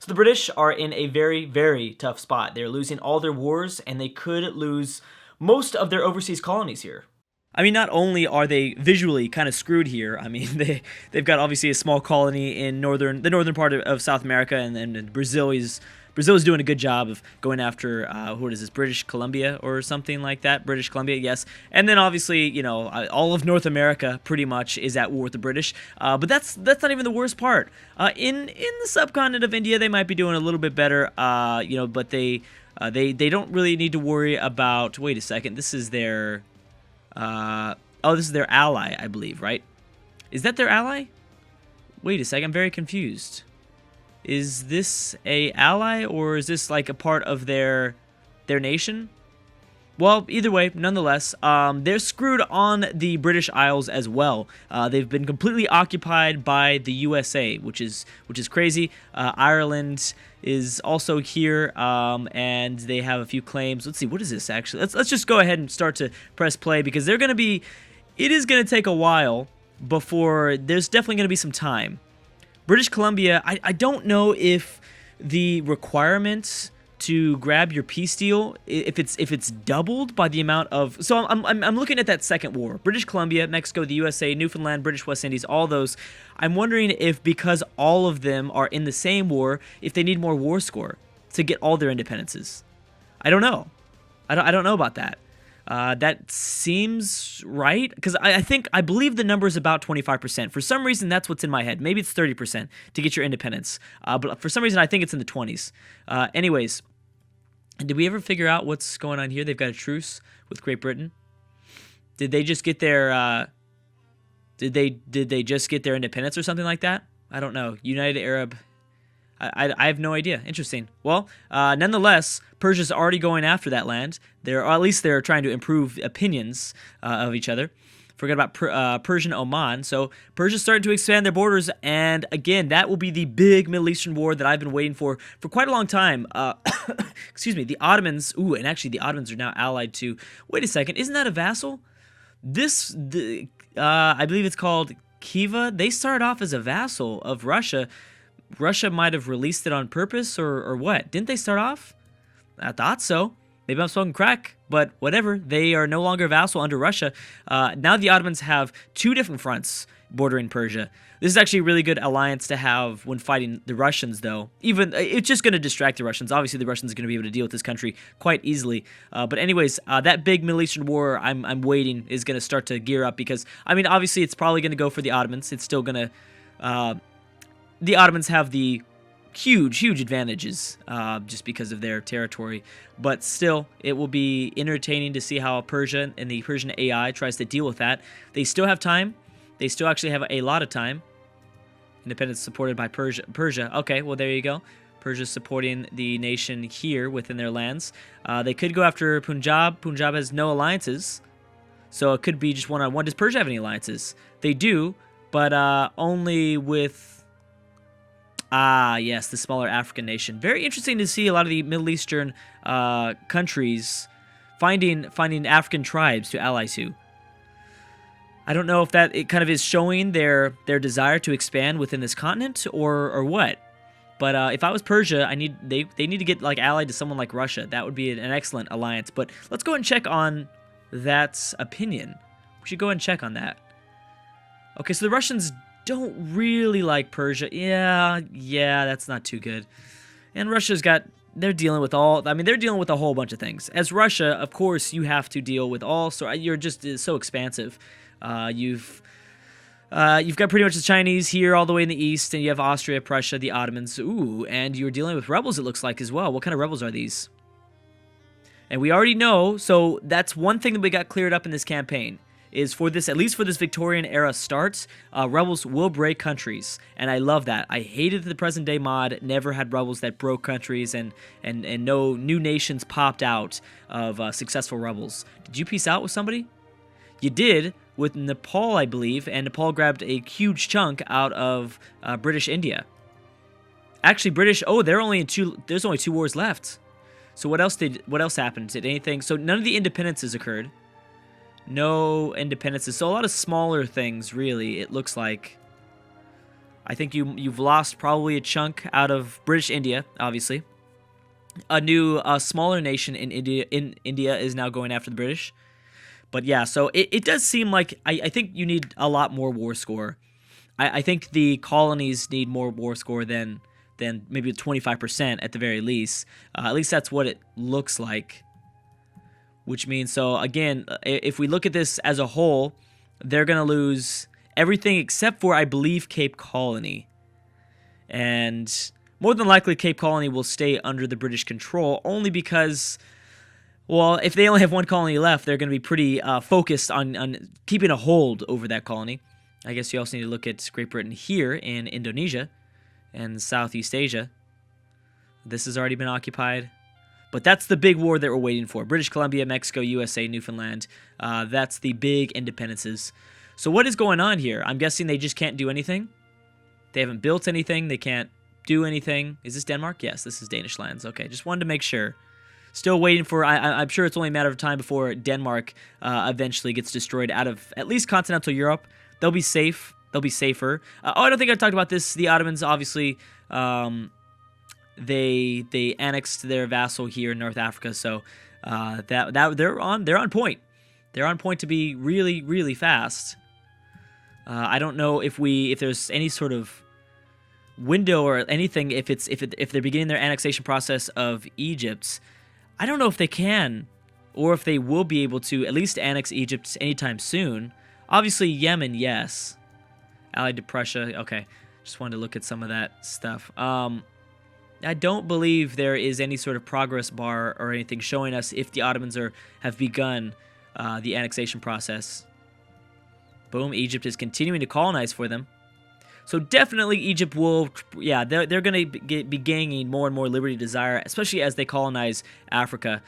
So the British are in a very, very tough spot. They're losing all their wars, and they could lose most of their overseas colonies here. I mean, not only are they visually kind of screwed here. I mean, they've got obviously a small colony in the northern part of South America, and Brazil is doing a good job of going after what is this, British Columbia or something like that. British Columbia, yes. And then obviously, you know, all of North America pretty much is at war with the British. But that's not even the worst part. In the subcontinent of India, they might be doing a little bit better. You know, but they don't really need to worry about. Wait a second, this is their. This is their ally, I believe, right? Is that their ally? Wait a second, I'm very confused. Is this a ally, or is this like a part of their nation? Well, either way, nonetheless, they're screwed on the British Isles as well. They've been completely occupied by the USA, which is crazy. Ireland is also here, and they have a few claims. Let's see, what is this actually? Let's just go ahead and start to press play, because they're going to be. It is going to take a while before there's definitely going to be some time. British Columbia, I don't know if the requirements to grab your peace deal, if it's doubled by the amount of. So I'm looking at that second war: British Columbia, Mexico, the USA, Newfoundland, British West Indies, all those. I'm wondering if, because all of them are in the same war, if they need more war score to get all their independences. I don't know. I don't know about that. That seems right, because I believe the number is about 25%. For some reason, that's what's in my head. Maybe it's 30% to get your independence, but for some reason, I think it's in the 20s. Anyways, did we ever figure out what's going on here? They've got a truce with Great Britain. Did they just get their? Did they just get their independence or something like that? I don't know. United Arab. I have no idea. Interesting. Well, nonetheless, Persia's already going after that land. Or at least they're trying to improve opinions of each other. Forget about Persian Oman. So Persia's starting to expand their borders, and again, that will be the big Middle Eastern war that I've been waiting for quite a long time. Excuse me, the Ottomans. Ooh, and actually, the Ottomans are now allied to. Wait a second, isn't that a vassal? I believe it's called Khiva. They started off as a vassal of Russia. Russia might have released it on purpose, or what? Didn't they start off? I thought so. Maybe I'm smoking crack, but whatever. They are no longer vassal under Russia. Now the Ottomans have two different fronts bordering Persia. This is actually a really good alliance to have when fighting the Russians, though. Even it's just going to distract the Russians. Obviously, the Russians are going to be able to deal with this country quite easily. But anyways, that big Middle Eastern war I'm waiting is going to start to gear up, because, I mean, obviously it's probably going to go for the Ottomans. It's still going to... the Ottomans have the huge advantages just because of their territory. But still, it will be entertaining to see how Persia and the Persian AI tries to deal with that. They still have time. They still actually have a lot of time. Independence supported by Persia. Okay, well, there you go. Persia's supporting the nation here within their lands. They could go after Punjab. Punjab has no alliances, so it could be just one-on-one. Does Persia have any alliances? They do, but only with... yes, the smaller African nation. Very interesting to see a lot of the Middle Eastern countries finding African tribes to ally to. I don't know if that it kind of is showing their desire to expand within this continent or what. But if I was Persia, they need to get like allied to someone like Russia. That would be an excellent alliance. But let's go and check on that opinion. We should go and check on that. Okay, so the Russians don't really like Persia. Yeah, that's not too good. And they're dealing with a whole bunch of things. As Russia, of course, you have to deal with you're just so expansive. You've got pretty much the Chinese here all the way in the east, and you have Austria, Prussia, the Ottomans. Ooh, and you're dealing with rebels, it looks like, as well. What kind of rebels are these? And we already know, so that's one thing that we got cleared up in this campaign. Is for this, at least for this Victorian era starts, rebels will break countries, and I love that. I hated the present day mod never had rebels that broke countries, and no new nations popped out of successful rebels. Did you peace out with somebody? You did with Nepal, I believe, and Nepal grabbed a huge chunk out of British India. Actually, British. Oh, there's only two wars left. So what else happened? Did anything? So none of the independences occurred. No independences. So a lot of smaller things, really, it looks like. I think you've lost probably a chunk out of British India, obviously. A new smaller nation in India is now going after the British. But yeah, so it does seem like I think you need a lot more war score. I think the colonies need more war score than maybe 25% at the very least. At least that's what it looks like. Which means, so again, if we look at this as a whole, they're going to lose everything except for, I believe, Cape Colony. And more than likely, Cape Colony will stay under the British control, only because, well, if they only have one colony left, they're going to be pretty focused on keeping a hold over that colony. I guess you also need to look at Great Britain here in Indonesia and Southeast Asia. This has already been occupied. But that's the big war that we're waiting for. British Columbia, Mexico, USA, Newfoundland. That's the big independences. So what is going on here? I'm guessing they just can't do anything. They haven't built anything. They can't do anything. Is this Denmark? Yes, this is Danish lands. Okay, just wanted to make sure. Still waiting for, I'm sure it's only a matter of time before Denmark eventually gets destroyed out of at least continental Europe. They'll be safe. They'll be safer. I don't think I talked about this. The Ottomans, obviously, they annexed their vassal here in North Africa, so they're on point. They're on point to be really, really fast. I don't know if there's any sort of window or anything if they're beginning their annexation process of Egypt. I don't know if they can or if they will be able to at least annex Egypt anytime soon. Obviously, Yemen, yes. Allied to Prussia, okay. Just wanted to look at some of that stuff. I don't believe there is any sort of progress bar or anything showing us if the Ottomans have begun the annexation process. Boom, Egypt is continuing to colonize for them. So definitely Egypt will, yeah, they're going to be gaining more and more liberty desire, especially as they colonize Africa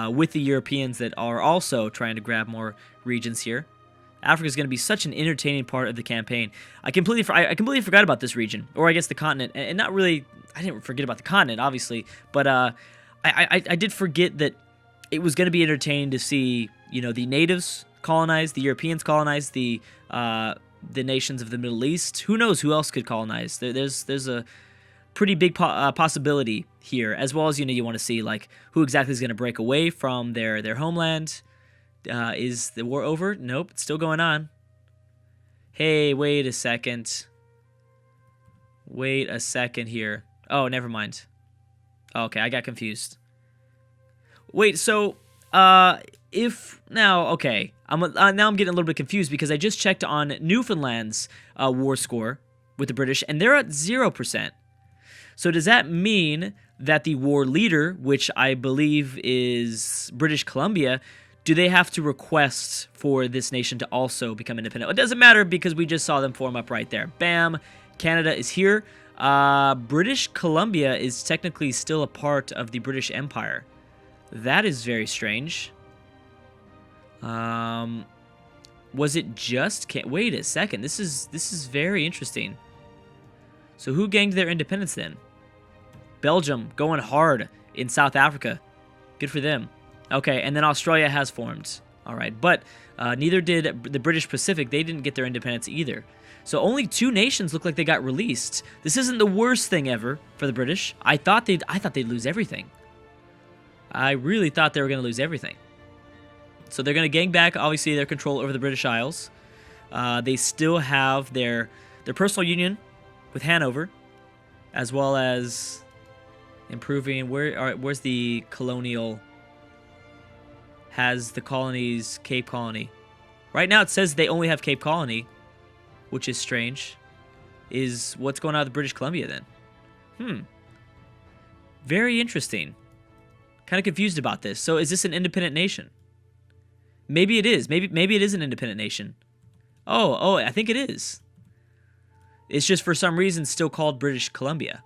with the Europeans that are also trying to grab more regions here. Africa is going to be such an entertaining part of the campaign. I completely forgot about this region, or I guess the continent, and not really. I didn't forget about the continent, obviously, but I did forget that it was going to be entertaining to see, you know, the natives colonize, the Europeans colonize, the nations of the Middle East. Who knows who else could colonize? There's a pretty big possibility here, as well as, you know, you want to see like who exactly is going to break away from their homeland. Is the war over? Nope, it's still going on. Hey, wait a second. Wait a second here. Oh, never mind. Okay, I got confused. Wait, so if now, okay, now I'm getting a little bit confused because I just checked on Newfoundland's war score with the British, and they're at 0%. So does that mean that the war leader, which I believe is British Columbia, do they have to request for this nation to also become independent? It doesn't matter because we just saw them form up right there. Bam, Canada is here. British Columbia is technically still a part of the British Empire. That is very strange. Was it just? Wait a second. This is very interesting. So who gained their independence then? Belgium going hard in South Africa. Good for them. Okay, and then Australia has formed. All right, but neither did the British Pacific. They didn't get their independence either. So only 2 nations look like they got released. This isn't the worst thing ever for the British. I thought they'd lose everything. I really thought they were going to lose everything. So they're going to gain back, obviously, their control over the British Isles. They still have their personal union with Hanover, as well as improving. Where's the colonial? Has the colonies Cape Colony? Right now it says they only have Cape Colony, which is strange. Is what's going on with British Columbia then? Very interesting. Kind of confused about this. So is this an independent nation? Maybe it is. Maybe it is an independent nation. Oh, I think it is. It's just for some reason still called British Columbia.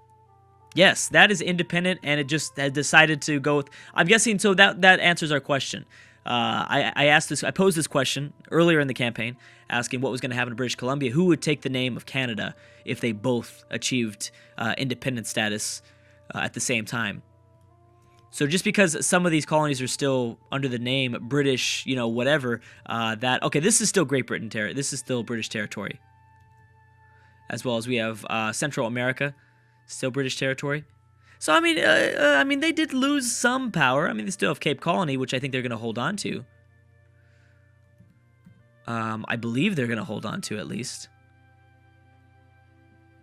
Yes, that is independent, and it just had decided to go with. I'm guessing so that answers our question. I posed this question earlier in the campaign, asking what was going to happen to British Columbia. Who would take the name of Canada if they both achieved independent status at the same time? So just because some of these colonies are still under the name British, you know, whatever, okay, this is still Great Britain territory. This is still British territory. as well as we have Central America, still British territory. So I mean, they did lose some power. I mean, they still have Cape Colony, which I think they're going to hold on to. I believe they're going to hold on to at least.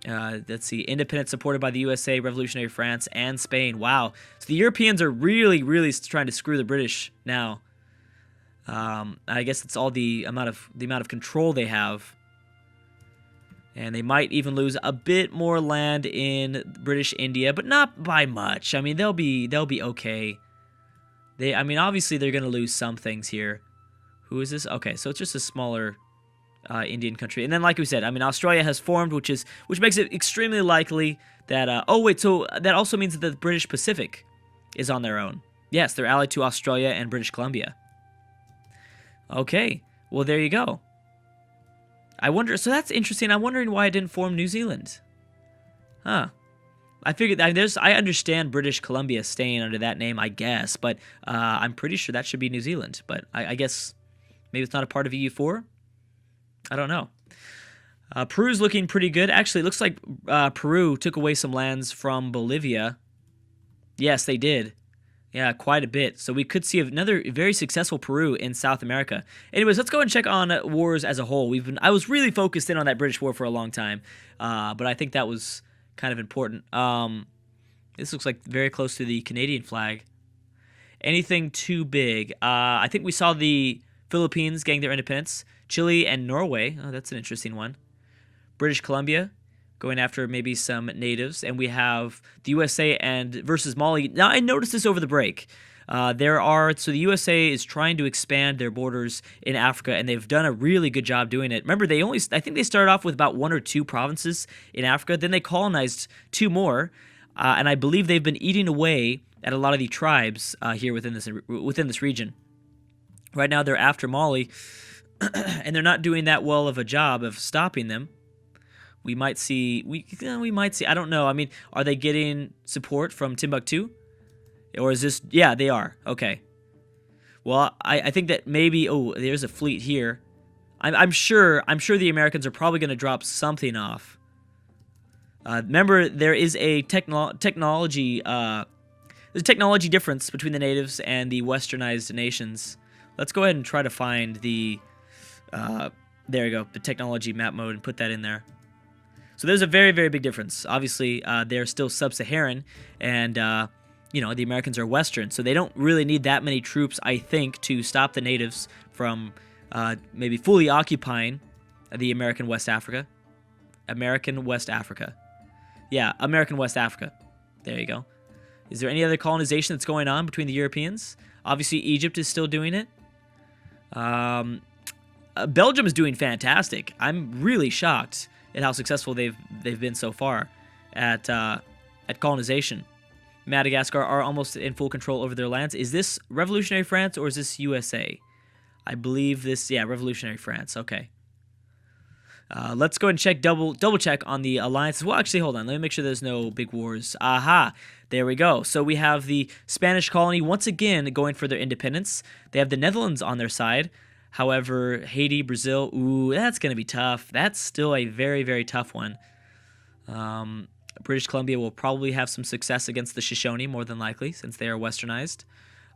Let's see, independence supported by the USA, revolutionary France, and Spain. Wow. So the Europeans are really, really trying to screw the British now. I guess it's all the amount of control they have. And they might even lose a bit more land in British India, but not by much. I mean, they'll be okay. I mean, obviously they're going to lose some things here. Who is this? Okay, so it's just a smaller Indian country. And then, like we said, I mean, Australia has formed, which makes it extremely likely that... oh, wait, so that also means that the British Pacific is on their own. Yes, they're allied to Australia and British Columbia. Okay, well, there you go. I wonder... So that's interesting. I'm wondering why it didn't form New Zealand. Huh. I figured... I understand British Columbia staying under that name, I guess, but I'm pretty sure that should be New Zealand. But I guess maybe it's not a part of EU4? I don't know. Peru's looking pretty good. Actually, it looks like Peru took away some lands from Bolivia. Yes, they did. Yeah, quite a bit. So we could see another very successful Peru in South America. Anyways, let's go and check on wars as a whole. I was really focused in on that British war for a long time, but I think that was kind of important. This looks like very close to the Canadian flag. Anything too big? I think we saw the Philippines getting their independence. Chile and Norway. Oh, that's an interesting one. British Columbia going after maybe some natives. And we have the USA versus Mali. Now, I noticed this over the break. So the USA is trying to expand their borders in Africa, and they've done a really good job doing it. Remember, I think they started off with about 1 or 2 provinces in Africa. Then they colonized 2 more, and I believe they've been eating away at a lot of the tribes here within this region. Right now, they're after Mali, and they're not doing that well of a job of stopping them. We might see. I don't know. I mean, are they getting support from Timbuktu? Or is this... Yeah, they are. Okay. Well, I think that maybe... Oh, there's a fleet here. I'm sure the Americans are probably going to drop something off. Remember, there is a technology... there's a technology difference between the natives and the westernized nations. Let's go ahead and try to find the... there you go. The technology map mode and put that in there. So there's a very, very big difference. Obviously, they're still sub-Saharan, and... the Americans are Western, so they don't really need that many troops, I think, to stop the natives from maybe fully occupying the American West Africa. American West Africa. Yeah, American West Africa. There you go. Is there any other colonization that's going on between the Europeans? Obviously, Egypt is still doing it. Belgium is doing fantastic. I'm really shocked at how successful they've been so far at colonization. Madagascar are almost in full control over their lands. Is this Revolutionary France or is this USA? I believe this, yeah, Revolutionary France. Okay. Let's go ahead and check, double check on the alliances. Well, actually, hold on. Let me make sure there's no big wars. Aha, there we go. So we have the Spanish colony once again going for their independence. They have the Netherlands on their side. However, Haiti, Brazil, ooh, that's going to be tough. That's still a very, very tough one. British Columbia will probably have some success against the Shoshone, more than likely, since they are westernized.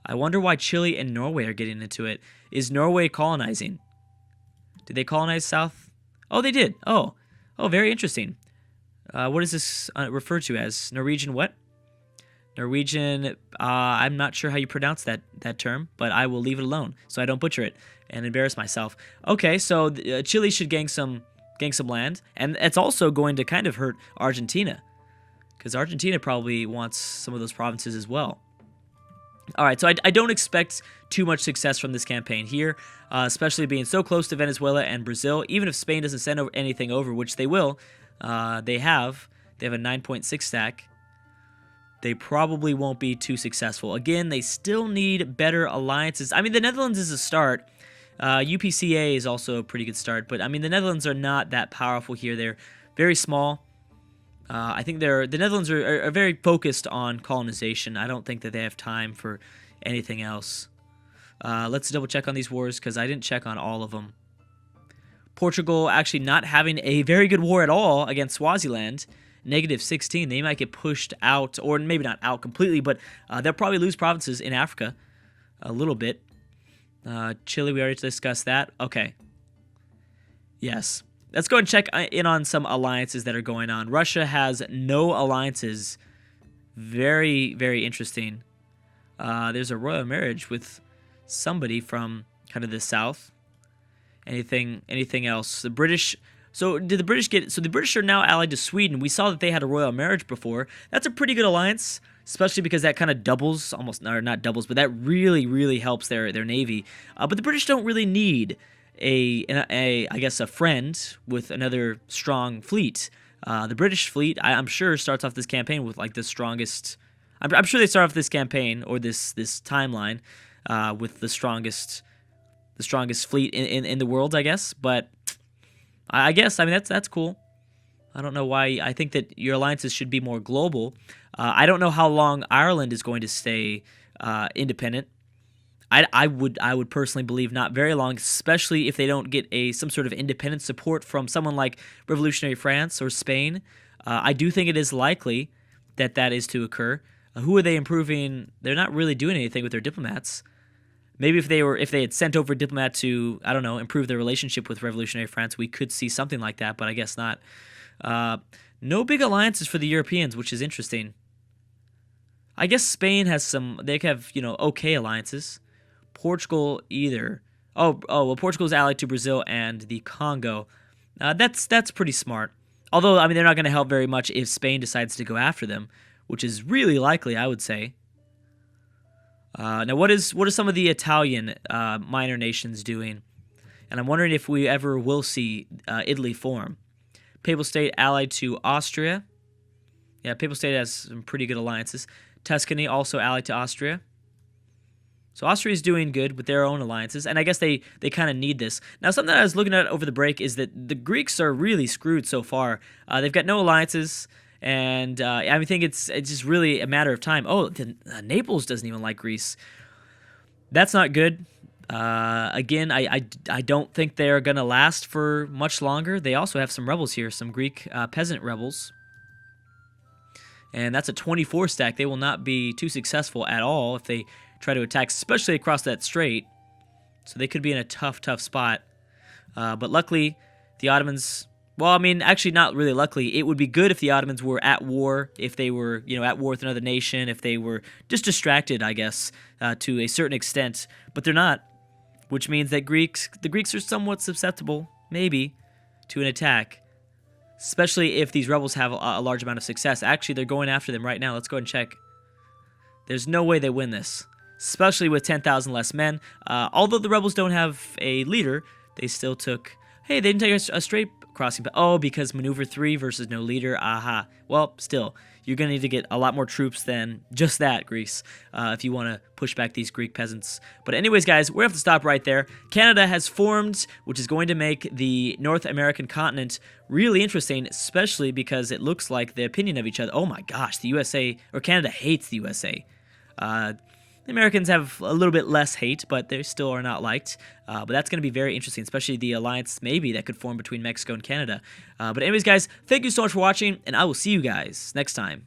I wonder why Chile and Norway are getting into it. Is Norway colonizing? Did they colonize South? Oh, they did. Oh, very interesting. What is this referred to as? Norwegian what? Norwegian, I'm not sure how you pronounce that term, but I will leave it alone so I don't butcher it and embarrass myself. Okay, so Chile should gain some land, and it's also going to kind of hurt Argentina, because Argentina probably wants some of those provinces as well. All right, so I don't expect too much success from this campaign here, especially being so close to Venezuela and Brazil. Even if Spain doesn't send anything over, which they will, they have a 9.6 stack. They probably won't be too successful. Again, they still need better alliances. I mean, the Netherlands is a start. UPCA is also a pretty good start, but I mean, the Netherlands are not that powerful here. They're very small. I think the Netherlands are very focused on colonization. I don't think that they have time for anything else. Let's double check on these wars, because I didn't check on all of them. Portugal actually not having a very good war at all against Swaziland, -16. They might get pushed out, or maybe not out completely, but they'll probably lose provinces in Africa a little bit. Chile, we already discussed that. Okay. Yes. Let's go and check in on some alliances that are going on. Russia has no alliances. Very, very interesting. There's a royal marriage with somebody from kind of the south. Anything else? The British. So did the British get? So the British are now allied to Sweden. We saw that they had a royal marriage before. That's a pretty good alliance, especially because that kind of doubles, almost, or not doubles, but that really, really helps their navy. But the British don't really need I guess a friend with another strong fleet. The British fleet, I'm sure, starts off this campaign with like the strongest. I'm sure they start off this campaign or this timeline with the strongest fleet in the world, I guess. But I guess, I mean, that's cool. I don't know why. I think that your alliances should be more global. I don't know how long Ireland is going to stay independent. I would personally believe not very long, especially if they don't get some sort of independent support from someone like Revolutionary France or Spain. I do think it is likely that is to occur. Who are they improving? They're not really doing anything with their diplomats. Maybe if they had sent over a diplomat to, I don't know, improve their relationship with Revolutionary France, we could see something like that, but I guess not. No big alliances for the Europeans, which is interesting. I guess Spain has some. They have, okay alliances. Portugal either. Well, Portugal's allied to Brazil and the Congo. That's pretty smart. Although, I mean, they're not going to help very much if Spain decides to go after them, which is really likely, I would say. Now, what are some of the Italian minor nations doing? And I'm wondering if we ever will see Italy form. Papal State allied to Austria. Yeah, Papal State has some pretty good alliances. Tuscany also allied to Austria. So Austria is doing good with their own alliances, and I guess they kind of need this. Now, something that I was looking at over the break is that the Greeks are really screwed so far. They've got no alliances, and I think it's just really a matter of time. Oh, Naples doesn't even like Greece. That's not good. Again, I don't think they're going to last for much longer. They also have some rebels here, some Greek peasant rebels. And that's a 24 stack. They will not be too successful at all if they try to attack, especially across that strait. So they could be in a tough spot. But luckily, the Ottomans... Well, I mean, actually not really luckily. It would be good if the Ottomans were at war, if they were, at war with another nation, if they were just distracted, I guess, to a certain extent. But they're not, which means that the Greeks are somewhat susceptible, maybe, to an attack, especially if these rebels have a large amount of success. Actually, they're going after them right now. Let's go ahead and check. There's no way they win this, especially with 10,000 less men. Although the rebels don't have a leader, they still took... Hey, they didn't take a straight crossing, but because maneuver 3 versus no leader, aha. Well, still, you're going to need to get a lot more troops than just that, Greece, if you want to push back these Greek peasants. But anyways, guys, we have to stop right there. Canada has formed, which is going to make the North American continent really interesting, especially because it looks like the opinion of each other. Oh my gosh, the USA, or Canada hates the USA. The Americans have a little bit less hate, but they still are not liked. But that's going to be very interesting, especially the alliance maybe that could form between Mexico and Canada. But anyways, guys, thank you so much for watching, and I will see you guys next time.